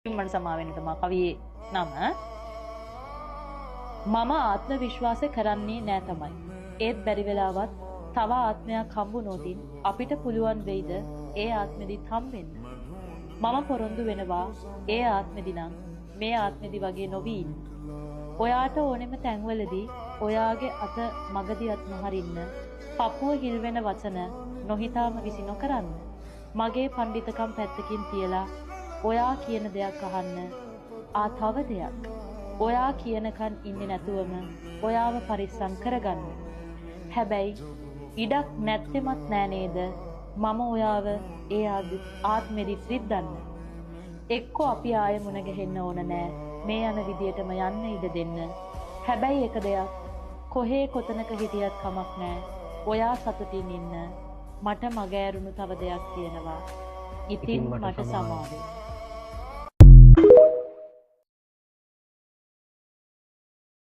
මට සමා වෙන්න තමයි කවියේ නම. මම ආත්ම විශ්වාස කරන්නේ නෑ තමයි. ඒත් බැරි වෙලාවත් තව ආත්මයක් හම්බුනොතින් අපිට පුළුවන් වෙයිද ඒ ආත්මෙදිත් හම්බෙන්න. මම පොරොන්දු වෙනවා ඒ ආත්මෙදි නම් මේ ආත්මෙදි වගේ නොවී ඉන්න. ඔයාට ඕනෙම තැන්වලදී ඔයාගේ අත මගදී අත් නොහරින්න. පපුව හිල් වෙන වචන නොහිතාම විසි නොකරන්න. මගේ පඬිතකම් පැත්තකින් තියලා ඔයා කියන දෙයක් අහන්න. තව දෙයක්. ඔයා කියනකන් ඉන්නේ නැතුවම ඔයාව පරිස්සම් කරගන්න. හැබැයි ඉඩක් නැත්තෙමත් නෑ නේද? මම ඔයාව ඒ ආත්මෙදි රිද්දන්න. එක්කෝ අපි ආයෙ මුණ ගැහෙන්න ඕන නෑ. මේ යන විදියටම යන්න ඉඩ දෙන්න. හැබැයි එක දෙයක් කොහේ කොතනක හිටියත් කමක් නෑ. ඔයා සතුටින් ඉන්න. මට මග ඇරුණු තව දෙයක් තියෙනවා. ඉතින් මට සමාවෙන්න.